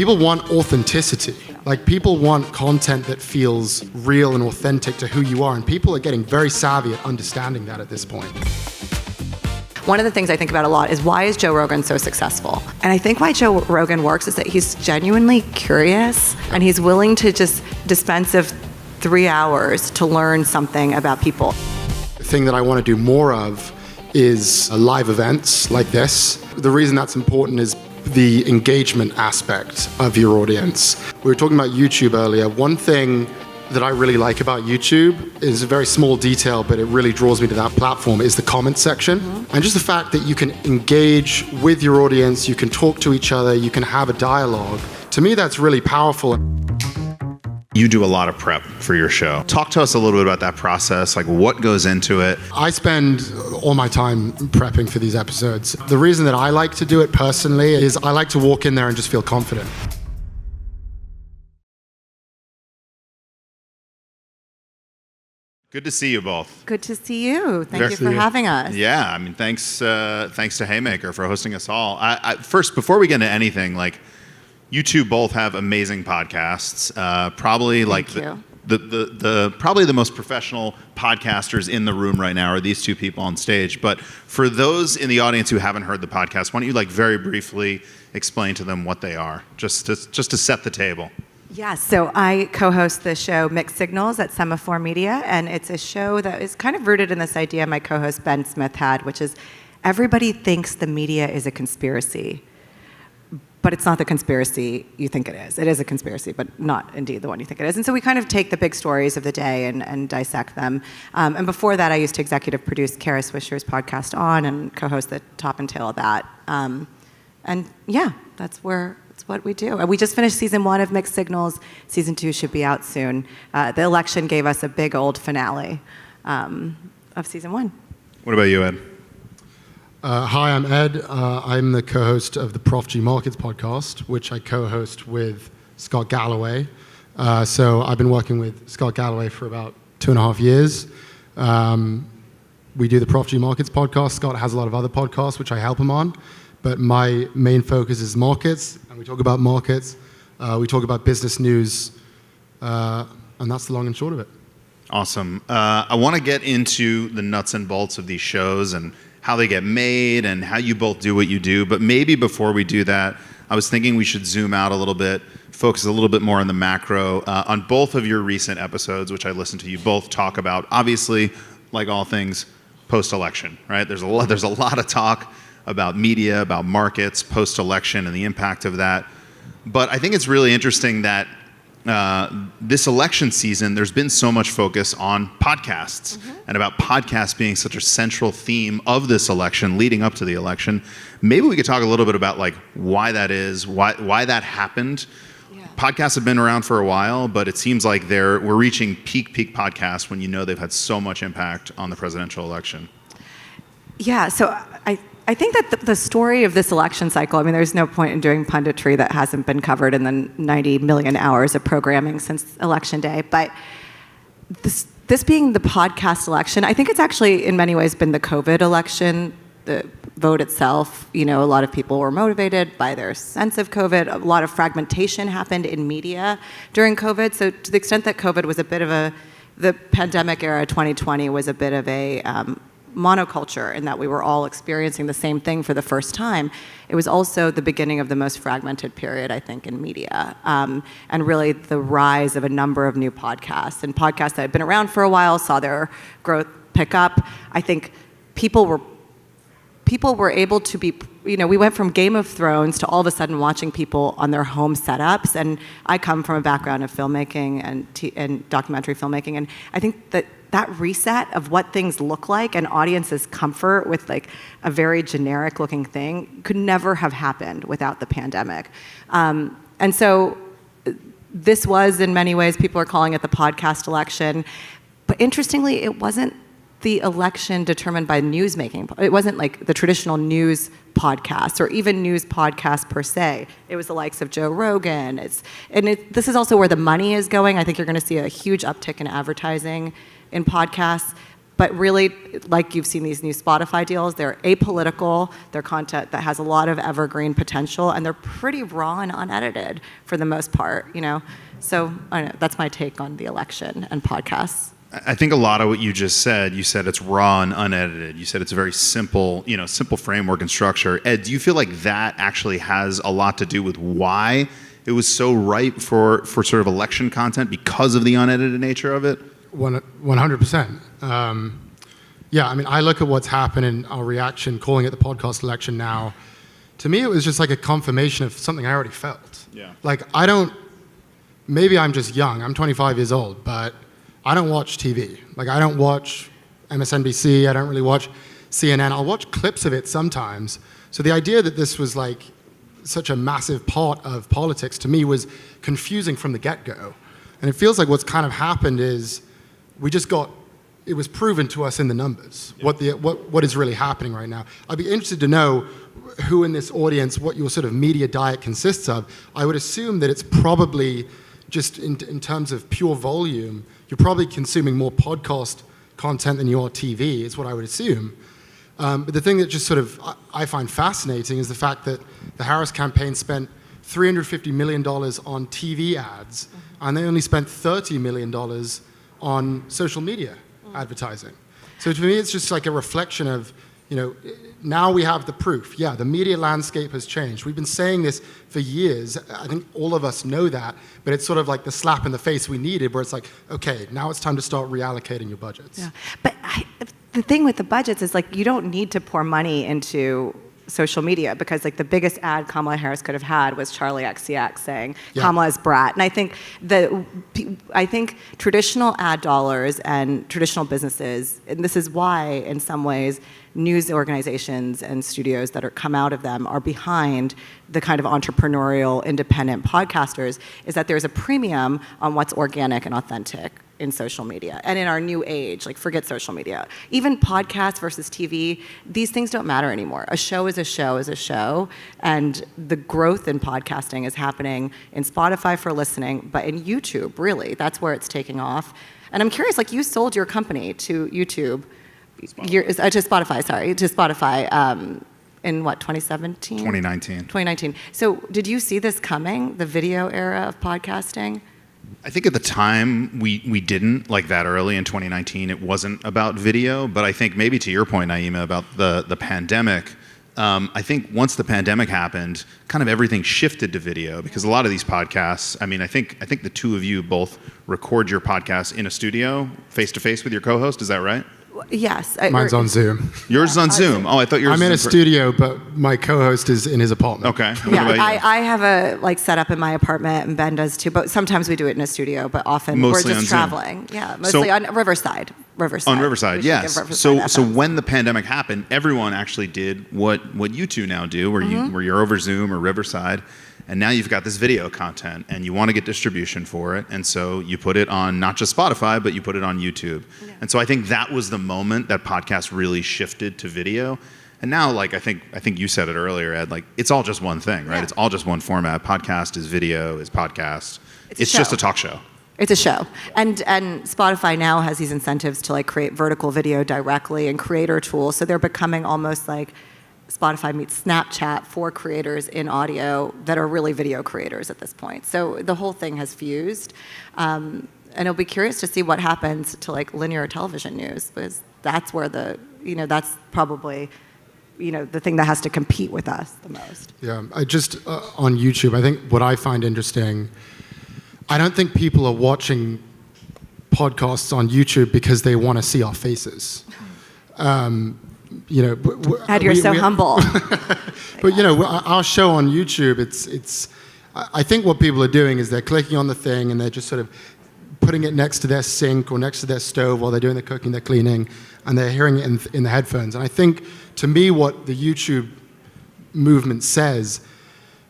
people want authenticity. Like, people want content that feels real and authentic to who you are, and people are getting very savvy at understanding that at this point. One of the things I think about a lot is, why is Joe Rogan so successful? And I think why Joe Rogan works is that he's genuinely curious, and he's willing to just dispense of 3 hours to learn something about people. The thing that I want to do more of is live events like this. The reason that's important is the engagement aspect of your audience. We were talking about YouTube earlier. One thing that I really like about YouTube is a very small detail, but it really draws me to that platform, is the comment section. And just the fact that you can engage with your audience, you can talk to each other, you can have a dialogue. To me, that's really powerful. You do a lot of prep for your show. Talk to us a little bit about that process, like what goes into it. I spend all my time prepping for these episodes. The reason that I like to do it personally is I like to walk in there and just feel confident. Good to see you both. Good to see you. Thank you for having us. Yeah, I mean, thanks to Haymaker for hosting us all. First, before we get into anything, like, you two both have amazing podcasts. Probably probably the most professional podcasters in the room right now are these two people on stage. But for those in the audience who haven't heard the podcast, why don't you very briefly explain to them what they are, just to set the table. Yeah, so I co-host the show Mixed Signals at Semafor Media, and it's a show that is kind of rooted in this idea my co-host Ben Smith had, which is everybody thinks the media is a conspiracy, but it's not the conspiracy you think it is. It is a conspiracy, but not indeed the one you think it is. And so we kind of take the big stories of the day and dissect them. And before that, I used to executive produce Kara Swisher's podcast On and co-host the top and tail of that. And yeah, that's what we do. We just finished season 1 of Mixed Signals. Season 2 should be out soon. The election gave us a big old finale of season 1. What about you, Ed? Hi, I'm Ed. I'm the co-host of the Prof G Markets podcast, which I co-host with Scott Galloway. So I've been working with Scott Galloway for about 2.5 years. We do the Prof G Markets podcast. Scott has a lot of other podcasts, which I help him on. But my main focus is markets, and we talk about markets. We talk about business news, and that's the long and short of it. Awesome. I want to get into the nuts and bolts of these shows and how they get made and how you both do what you do. But maybe before we do that, I was thinking we should zoom out a little bit, focus a little bit more on the macro. On both of your recent episodes, which I listened to, you both talk about, obviously, like all things, post-election, right? There's a lot of talk about media, about markets, post-election, and the impact of that. But I think it's really interesting that this election season, there's been so much focus on podcasts and about podcasts being such a central theme of this election, leading up to the election. Maybe we could talk a little bit about why that is, why that happened. Yeah. Podcasts have been around for a while, but it seems like we're reaching peak podcasts when they've had so much impact on the presidential election. Yeah, so I think that the story of this election cycle, I mean, there's no point in doing punditry that hasn't been covered in the 90 million hours of programming since Election Day. But this being the podcast election, I think it's actually in many ways been the COVID election. The vote itself, a lot of people were motivated by their sense of COVID. A lot of fragmentation happened in media during COVID. So to the extent that COVID was a bit of the pandemic era, 2020 was a bit of a monoculture in that we were all experiencing the same thing for the first time. It was also the beginning of the most fragmented period, I think, in media, and really the rise of a number of new podcasts. And podcasts that had been around for a while saw their growth pick up. I think people were able to be, we went from Game of Thrones to all of a sudden watching people on their home setups. And I come from a background of filmmaking and documentary filmmaking, and I think that reset of what things look like and audiences' comfort with a very generic looking thing could never have happened without the pandemic. And so this was, in many ways, people are calling it the podcast election. But interestingly, it wasn't the election determined by newsmaking. It wasn't the traditional news podcasts or even news podcasts per se. It was the likes of Joe Rogan. This is also where the money is going. I think you're going to see a huge uptick in advertising in podcasts. But really, like you've seen these new Spotify deals, they're apolitical, they're content that has a lot of evergreen potential, and they're pretty raw and unedited for the most part, So I don't know, that's my take on the election and podcasts. I think a lot of what you just said, you said it's raw and unedited. You said it's a very simple, simple framework and structure. Ed, do you feel like that actually has a lot to do with why it was so ripe for sort of election content because of the unedited nature of it? 100%. Yeah, I mean, I look at what's happened in our reaction, calling it the podcast election now. To me, it was just like a confirmation of something I already felt. Yeah. Like, maybe I'm just young. I'm 25 years old, but I don't watch TV. Like, I don't watch MSNBC. I don't really watch CNN. I'll watch clips of it sometimes. So the idea that this was like such a massive part of politics to me was confusing from the get-go. And it feels like what's kind of happened is it was proven to us in the numbers, what is really happening right now. I'd be interested to know who in this audience, what your sort of media diet consists of. I would assume that it's probably just in terms of pure volume, you're probably consuming more podcast content than you are TV, is what I would assume. But the thing that just sort of I find fascinating is the fact that the Harris campaign spent $350 million on TV ads, and they only spent $30 million on social media advertising. So to me, it's just like a reflection of, now we have the proof. Yeah, the media landscape has changed. We've been saying this for years. I think all of us know that, but it's sort of like the slap in the face we needed, where it's like, okay, now it's time to start reallocating your budgets. Yeah, but the thing with the budgets is like you don't need to pour money into social media because like the biggest ad Kamala Harris could have had was Charlie XCX saying Kamala is brat. And I think traditional ad dollars and traditional businesses, and this is why in some ways news organizations and studios that come out of them are behind the kind of entrepreneurial independent podcasters, is that there's a premium on what's organic and authentic in social media. And in our new age, like forget social media, even podcasts versus TV, these things don't matter anymore. A show is a show is a show. And the growth in podcasting is happening in Spotify for listening, but in YouTube, really, that's where it's taking off. And I'm curious, like you sold your company to YouTube, to Spotify, in what, 2017? 2019. 2019. So did you see this coming, the video era of podcasting? I think at the time we didn't, like that early in 2019, it wasn't about video, but I think maybe to your point, Nayeema, about the pandemic, I think once the pandemic happened, kind of everything shifted to video because a lot of these podcasts, I mean, I think the two of you both record your podcasts in a studio, face-to-face with your co-host, is that right? Yes. Mine's on Zoom. Yours is on Zoom. Oh, I thought yours was I'm in a studio, but my co-host is in his apartment. Okay. Yeah, I have a setup in my apartment, and Ben does too. But sometimes we do it in a studio, but often Mostly we're just on Zoom. traveling. Yeah, mostly on Riverside. On Riverside, We should yes. give Riverside So FM. when the pandemic happened, everyone actually did what you two now do, where you're over Zoom or Riverside, and now you've got this video content, and you want to get distribution for it, and so you put it on not just Spotify, but you put it on YouTube. Yeah. And so I think that was the moment that podcasts really shifted to video. And now, like I think you said it earlier, Ed, like it's all just one thing, right? Yeah. It's all just one format. Podcast is video, is podcast. It's show. just a talk show. It's a show. And Spotify now has these incentives to like create vertical video directly and creator tools. So they're becoming almost like Spotify meets Snapchat for creators in audio that are really video creators at this point. So the whole thing has fused. And it'll be curious to see what happens to like linear television news, because that's where that's probably, the thing that has to compete with us the most. Yeah, I just, on YouTube, I think what I find interesting, I don't think people are watching podcasts on YouTube because they want to see our faces. Ed, you're so humble. But our show on YouTube, it's. I think what people are doing is they're clicking on the thing and they're just sort of putting it next to their sink or next to their stove while they're doing the cooking, they're cleaning, and they're hearing it in the headphones. And I think, to me, what the YouTube movement says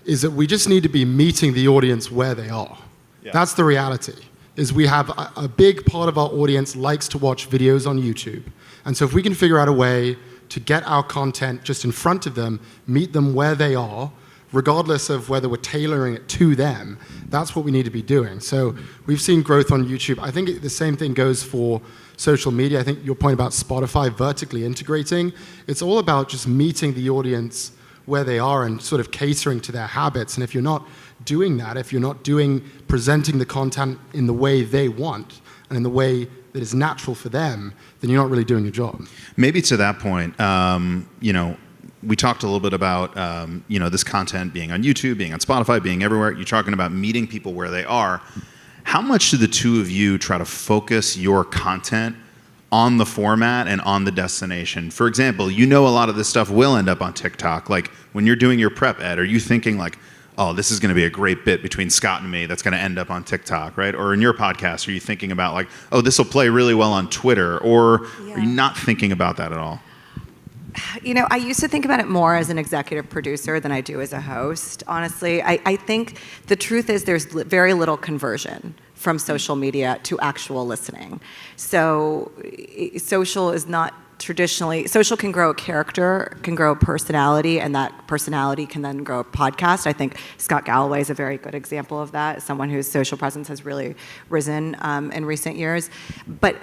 is that we just need to be meeting the audience where they are. Yeah. That's the reality. Is we have a big part of our audience likes to watch videos on YouTube. And so if we can figure out a way to get our content just in front of them, meet them where they are, regardless of whether we're tailoring it to them, that's what we need to be doing. So we've seen growth on YouTube. I think the same thing goes for social media. I think your point about Spotify vertically integrating, it's all about just meeting the audience where they are and sort of catering to their habits. And if you're not doing that, if you're not presenting the content in the way they want and in the way that is natural for them, then you're not really doing your job. Maybe to that point, we talked a little bit about this content being on YouTube, being on Spotify, being everywhere. You're talking about meeting people where they are. How much do the two of you try to focus your content on the format and on the destination? For example, a lot of this stuff will end up on TikTok. Like when you're doing your prep, Ed, are you thinking like, oh, this is going to be a great bit between Scott and me that's going to end up on TikTok, right? Or in your podcast, are you thinking about like, oh, this will play really well on Twitter? Or are you not thinking about that at all? I used to think about it more as an executive producer than I do as a host. Honestly, I think the truth is there's very little conversion from social media to actual listening. So social is not traditionally, social can grow a character, can grow a personality, and that personality can then grow a podcast. I think Scott Galloway is a very good example of that, someone whose social presence has really risen in recent years. But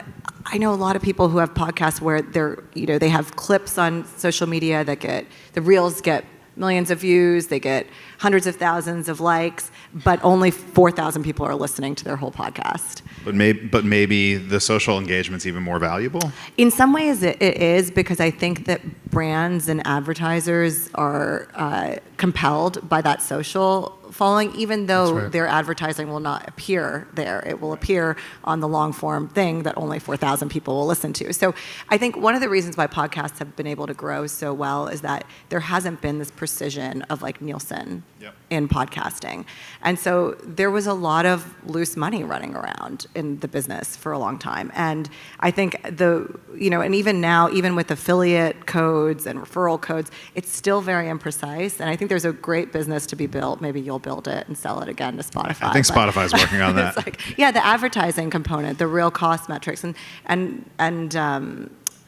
I know a lot of people who have podcasts where they have clips on social media that the reels get millions of views, they get hundreds of thousands of likes, but only 4,000 people are listening to their whole podcast. But maybe the social engagement's even more valuable? In some ways it is, because I think that brands and advertisers are compelled by that social following, even though their advertising will not appear there. It will appear on the long form thing that only 4,000 people will listen to. So I think one of the reasons why podcasts have been able to grow so well is that there hasn't been this precision of like Nielsen in podcasting. And so there was a lot of loose money running around in the business for a long time. And I think and even now, even with affiliate codes and referral codes, it's still very imprecise. And I think there's a great business to be built. Maybe you'll build it and sell it again to Spotify. I think Spotify's working on that. The advertising component, the real cost metrics, and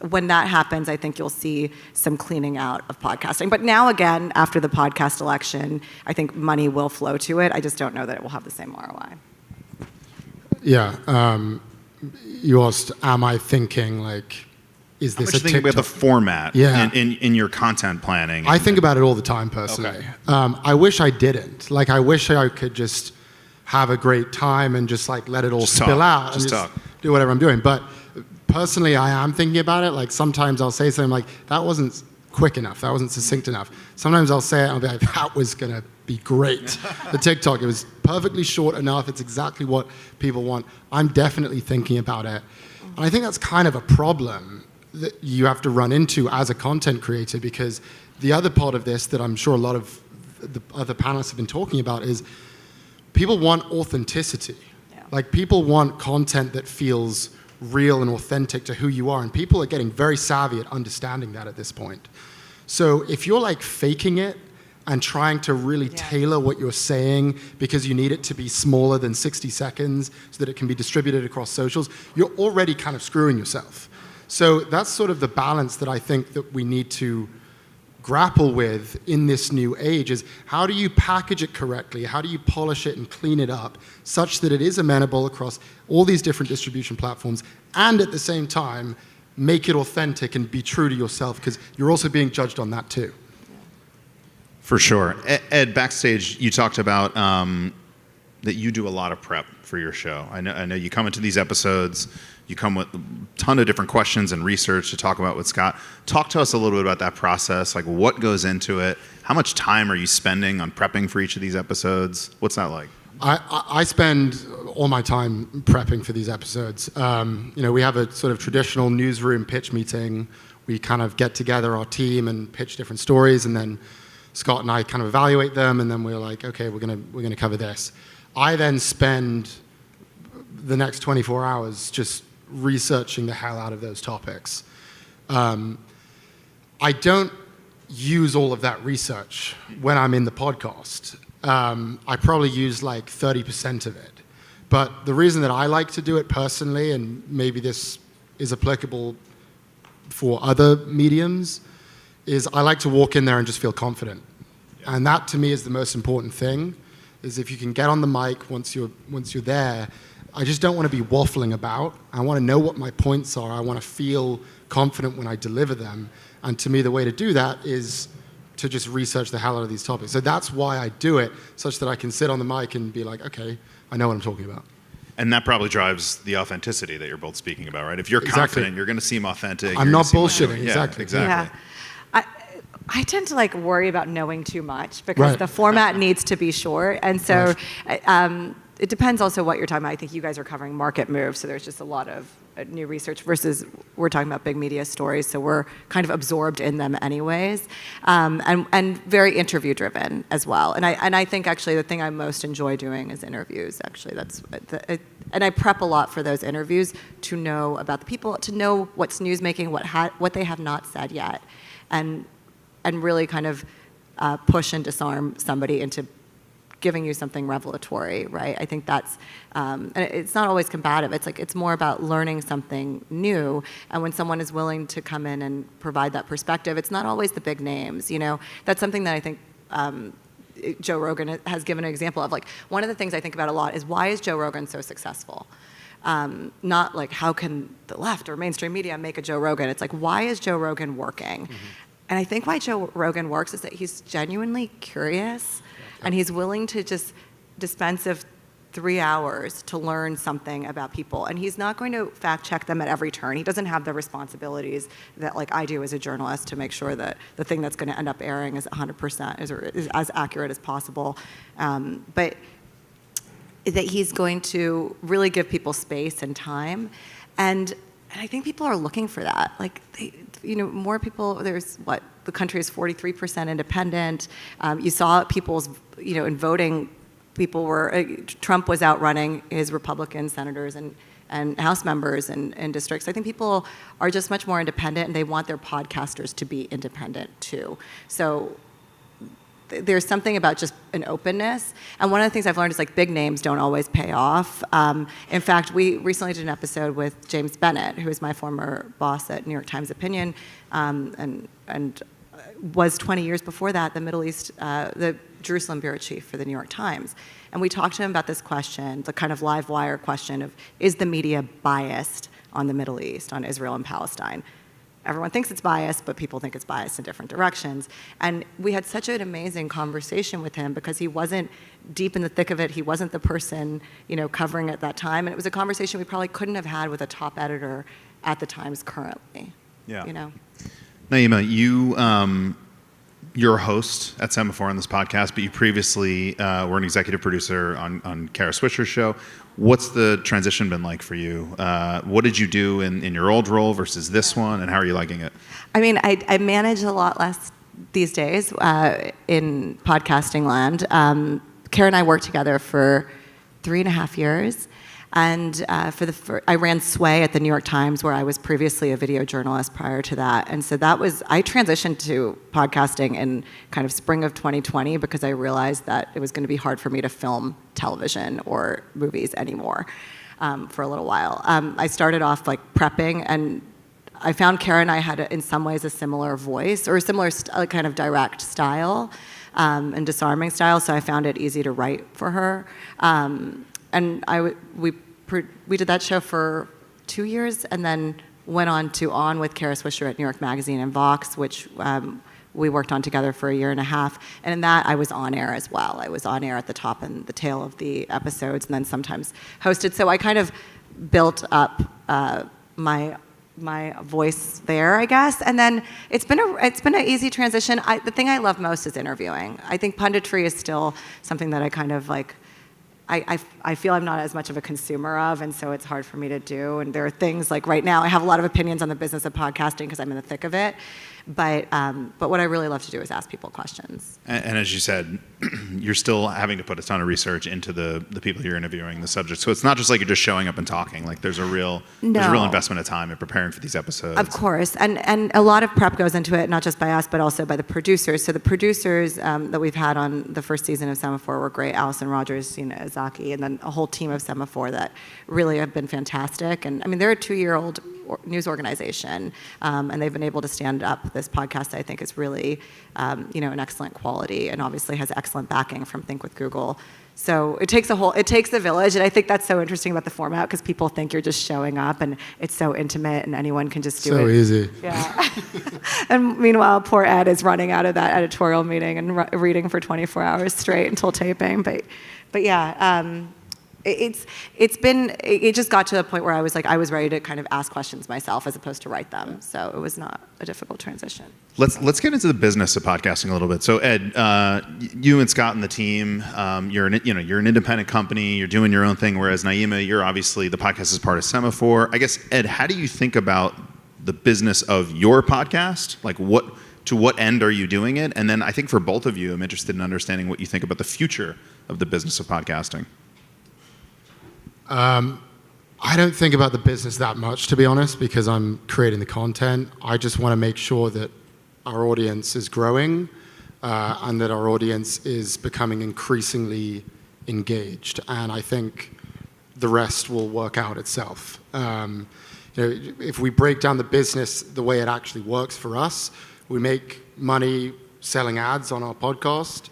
when that happens, I think you'll see some cleaning out of podcasting. But now again, after the podcast election, I think money will flow to it. I just don't know that it will have the same ROI. Yeah. You asked, am I thinking like, is this a TikTok? Thinking about the format in your content planning? I think about it all the time, personally. Okay. I wish I didn't. Like, I wish I could just have a great time and just like let it all spill out and just do whatever I'm doing. But personally, I am thinking about it. Like sometimes I'll say something like, that wasn't quick enough, that wasn't succinct enough. Sometimes I'll say it and I'll be like, that was gonna be great. The TikTok, it was perfectly short enough, it's exactly what people want. I'm definitely thinking about it. And I think that's kind of a problem that you have to run into as a content creator, because the other part of this that I'm sure a lot of the other panelists have been talking about is people want authenticity. Yeah. Like people want content that feels real and authentic to who you are, and people are getting very savvy at understanding that at this point. So if you're like faking it and trying to really tailor what you're saying because you need it to be smaller than 60 seconds so that it can be distributed across socials, you're already kind of screwing yourself. So that's sort of the balance that I think that we need to grapple with in this new age, is how do you package it correctly? How do you polish it and clean it up such that it is amenable across all these different distribution platforms, and at the same time make it authentic and be true to yourself, because you're also being judged on that too. For sure. Ed, backstage, you talked about that you do a lot of prep for your show. I know you come into these episodes, you come with a ton of different questions and research to talk about with Scott. Talk to us a little bit about that process, like what goes into it? How much time are you spending on prepping for each of these episodes? What's that like? I spend all my time prepping for these episodes. We have a sort of traditional newsroom pitch meeting. We kind of get together our team and pitch different stories, and then Scott and I kind of evaluate them, and then we're like, okay, we're gonna cover this. I then spend the next 24 hours just researching the hell out of those topics. I don't use all of that research when I'm in the podcast. I probably use like 30% of it. But the reason that I like to do it personally, and maybe this is applicable for other mediums, is I like to walk in there and just feel confident. And that to me is the most important thing, is if you can get on the mic once you're there. I just don't want to be waffling about. I want to know what my points are. I want to feel confident when I deliver them. And to me, the way to do that is to just research the hell out of these topics. So that's why I do it, such that I can sit on the mic and be like, okay, I know what I'm talking about. And that probably drives the authenticity that you're both speaking about, right? If you're confident, you're going to seem authentic. I'm not bullshitting. Exactly. Yeah. I tend to like worry about knowing too much because the format needs to be short. And so it depends also what you're talking about. I think you guys are covering market moves, so there's just a lot of new research versus we're talking about big media stories, so we're kind of absorbed in them anyways, and very interview driven as well. And I think actually the thing I most enjoy doing is interviews. Actually, and I prep a lot for those interviews to know about the people, to know what's newsmaking, what they have not said yet, and really kind of push and disarm somebody into giving you something revelatory, right? I think that's, and it's not always combative. It's more about learning something new. And when someone is willing to come in and provide that perspective, it's not always the big names, you know? That's something that I think Joe Rogan has given an example of. Like, one of the things I think about a lot is, why is Joe Rogan so successful? Not like, how can the left or mainstream media make a Joe Rogan? It's like, why is Joe Rogan working? Mm-hmm. And I think why Joe Rogan works is that he's genuinely curious, and he's willing to just dispense of 3 hours to learn something about people. And he's not going to fact check them at every turn. He doesn't have the responsibilities that like I do as a journalist to make sure that the thing that's going to end up airing is 100%, is as accurate as possible. But that he's going to really give people space and time. And I think people are looking for that. Like, more people, the country is 43% independent. You saw people's, in voting, Trump was outrunning his Republican senators and House members in districts. I think people are just much more independent, and they want their podcasters to be independent too. So there's something about just an openness. And one of the things I've learned is like big names don't always pay off. In fact, we recently did an episode with James Bennett, who is my former boss at New York Times Opinion, and was 20 years before that the Middle East, the Jerusalem bureau chief for the New York Times. And we talked to him about this question, the kind of live wire question of, is the media biased on the Middle East, on Israel and Palestine? Everyone thinks it's biased, but people think it's biased in different directions. And we had such an amazing conversation with him because he wasn't deep in the thick of it. He wasn't the person, covering at that time. And it was a conversation we probably couldn't have had with a top editor at the Times currently. Yeah. Nayeema, you're a host at Semafor on this podcast, but you previously were an executive producer on Kara Swisher's show. What's the transition been like for you? What did you do in your old role versus this one, and how are you liking it? I mean, I manage a lot less these days in podcasting land. Kara and I worked together for 3.5 years. And I ran Sway at the New York Times, where I was previously a video journalist prior to that. And so I transitioned to podcasting in kind of spring of 2020 because I realized that it was going to be hard for me to film television or movies anymore for a little while. I started off like prepping, and I found Kara and I had, in some ways, a similar voice or a similar kind of direct style and disarming style. So I found it easy to write for her. And we did that show for 2 years, and then went on with Kara Swisher at New York Magazine and Vox, which we worked on together for 1.5 years. And in that, I was on air as well. I was on air at the top and the tail of the episodes, and then sometimes hosted. So I kind of built up my voice there, I guess. And then it's been an easy transition. The thing I love most is interviewing. I think punditry is still something that I kind of like. I feel I'm not as much of a consumer of, and so it's hard for me to do. And there are things like right now, I have a lot of opinions on the business of podcasting because I'm in the thick of it. But what I really love to do is ask people questions. And as you said, you're still having to put a ton of research into the people you're interviewing, the subject. So it's not just like you're just showing up and talking. Like there's a real investment of time in preparing for these episodes. Of course, and a lot of prep goes into it, not just by us, but also by the producers. So the producers that we've had on the first season of Semafor were great. Allison Rogers, Izaki, and then a whole team of Semafor that really have been fantastic. And I mean, they're a 2-year-old news organization, and they've been able to stand up this podcast. I think is really, an excellent quality, and obviously has excellent backing from Think with Google. So it takes the village, and I think that's so interesting about the format because people think you're just showing up, and it's so intimate, and anyone can just do it. So easy. Yeah. And meanwhile, poor Ed is running out of that editorial meeting and reading for 24 hours straight until taping. But yeah. It just got to the point where I was ready to kind of ask questions myself as opposed to write them. So it was not a difficult transition. Let's get into the business of podcasting a little bit. So Ed, you and Scott and the team, you're an independent company. You're doing your own thing. Whereas Nayeema, you're obviously the podcast is part of Semafor. I guess Ed, how do you think about the business of your podcast? Like to what end are you doing it? And then I think for both of you, I'm interested in understanding what you think about the future of the business of podcasting. I don't think about the business that much, to be honest, because I'm creating the content. I just want to make sure that our audience is growing and that our audience is becoming increasingly engaged. And I think the rest will work out itself. If we break down the business the way it actually works for us, we make money selling ads on our podcast.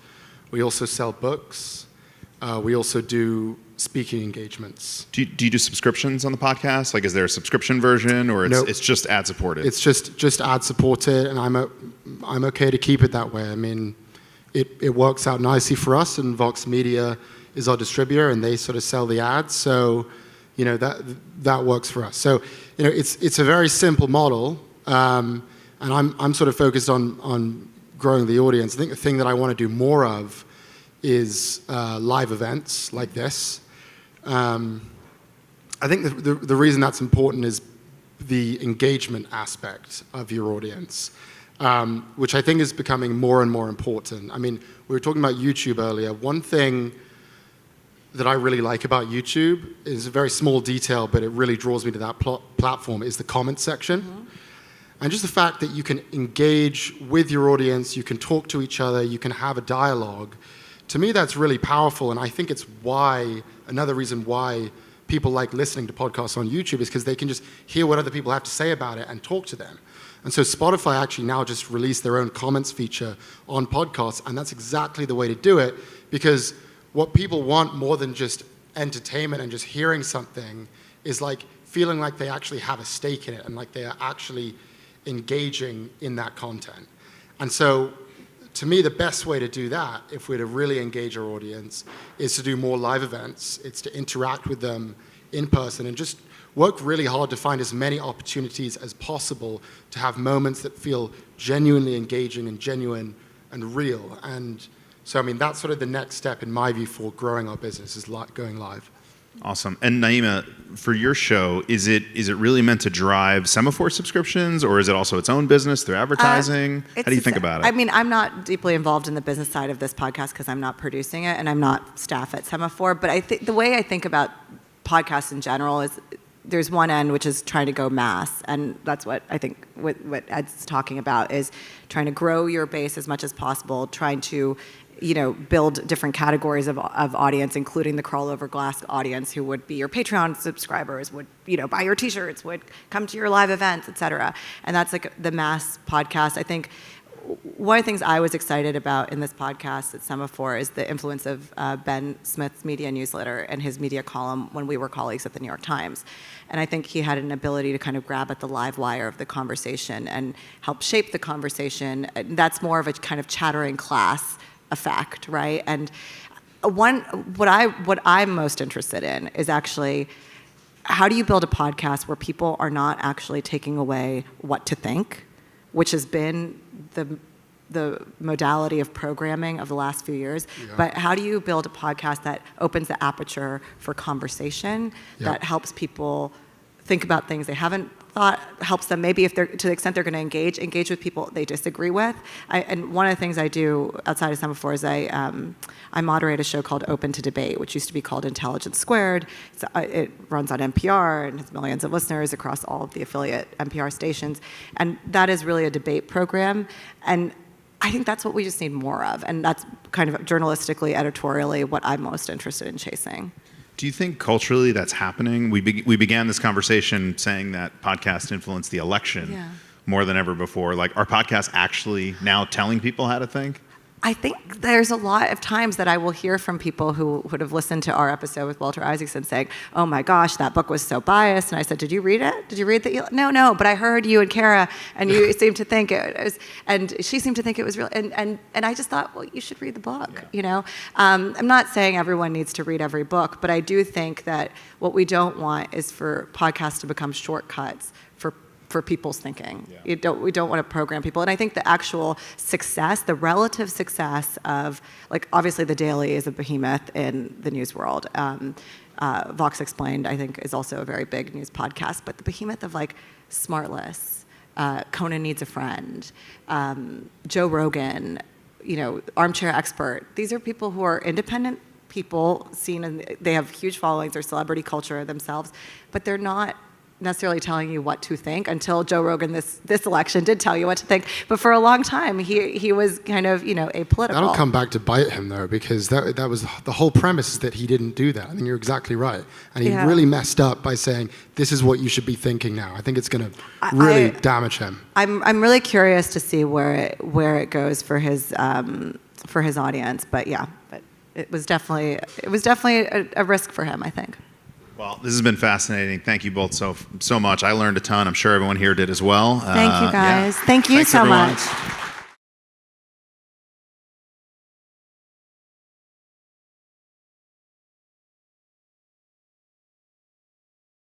We also sell books. We also do speaking engagements. Do you do subscriptions on the podcast? Like, is there a subscription version, or Nope. it's just ad supported? It's just ad supported, and I'm okay to keep it that way. I mean, it works out nicely for us, and Vox Media is our distributor, and they sort of sell the ads. So, that works for us. So, it's a very simple model, and I'm sort of focused on growing the audience. I think the thing that I want to do more of is live events like this. I think the reason that's important is the engagement aspect of your audience, which I think is becoming more and more important. I mean, we were talking about YouTube earlier. One thing that I really like about YouTube is a very small detail, but it really draws me to that platform, is the comment section. Mm-hmm. And just the fact that you can engage with your audience, you can talk to each other, you can have a dialogue. To me, that's really powerful, and I think it's another reason why people like listening to podcasts on YouTube is because they can just hear what other people have to say about it and talk to them. And so Spotify actually now just released their own comments feature on podcasts, and that's exactly the way to do it, because what people want more than just entertainment and just hearing something is like feeling like they actually have a stake in it and like they are actually engaging in that content. And so to me, the best way to do that, if we're to really engage our audience, is to do more live events. It's to interact with them in person and just work really hard to find as many opportunities as possible to have moments that feel genuinely engaging and genuine and real. And so, I mean, that's sort of the next step in my view for growing our business, is going live. Awesome. And Nayeema, for your show, is it really meant to drive Semafor subscriptions, or is it also its own business through advertising? How do you think about it? I mean, I'm not deeply involved in the business side of this podcast because I'm not producing it and I'm not staff at Semafor. But I think the way I think about podcasts in general is there's one end, which is trying to go mass, and that's what I think what Ed's talking about, is trying to grow your base as much as possible, trying to build different categories of audience, including the crawl over glass audience who would be your Patreon subscribers, would buy your t-shirts, would come to your live events, et cetera. And that's like the mass podcast. I think one of the things I was excited about in this podcast at Semafor is the influence of Ben Smith's media newsletter and his media column when we were colleagues at the New York Times. And I think he had an ability to kind of grab at the live wire of the conversation and help shape the conversation. And that's more of a kind of chattering class effect, right? And what I'm most interested in is actually, how do you build a podcast where people are not actually taking away what to think, which has been the modality of programming of the last few years, but how do you build a podcast that opens the aperture for conversation, that helps people think about things they haven't thought, helps them maybe, if they're, to the extent they're going to engage with people they disagree with. And one of the things I do outside of Semafor is I moderate a show called Open to Debate, which used to be called Intelligence Squared. It runs on NPR and has millions of listeners across all of the affiliate NPR stations. And that is really a debate program. And I think that's what we just need more of. And that's kind of journalistically, editorially, what I'm most interested in chasing. Do you think culturally that's happening? We began this conversation saying that podcasts influence the election more than ever before. Like, are podcasts actually now telling people how to think? I think there's a lot of times that I will hear from people who would have listened to our episode with Walter Isaacson saying, "Oh my gosh, that book was so biased." And I said, "Did you read it? Did you read that?" No, but I heard you and Kara, and you seemed to think it was, and she seemed to think it was real. And I just thought, well, you should read the book. You know, I'm not saying everyone needs to read every book, but I do think that what we don't want is for podcasts to become shortcuts for people's thinking. We don't want to program people. And I think the actual success, the relative success of, like, obviously The Daily is a behemoth in the news world. Vox Explained, I think, is also a very big news podcast. But the behemoth of, like, Smartless, Conan Needs a Friend, Joe Rogan, you know, Armchair Expert. These are people who are independent people, seen, and they have huge followings, they're celebrity culture themselves, but they're not necessarily telling you what to think until Joe Rogan this election did tell you what to think. But for a long time, he was kind of, you know, apolitical. That'll come back to bite him, though, because that was the whole premise, is that he didn't do that. I mean, you're exactly right. And he really messed up by saying, this is what you should be thinking now. I think it's going to really damage him. I'm really curious to see where it goes for his audience. But it was definitely a risk for him, I think. Well, this has been fascinating. Thank you both so much. I learned a ton. I'm sure everyone here did as well. Thank you, guys. Thank you Thanks, so everyone. much.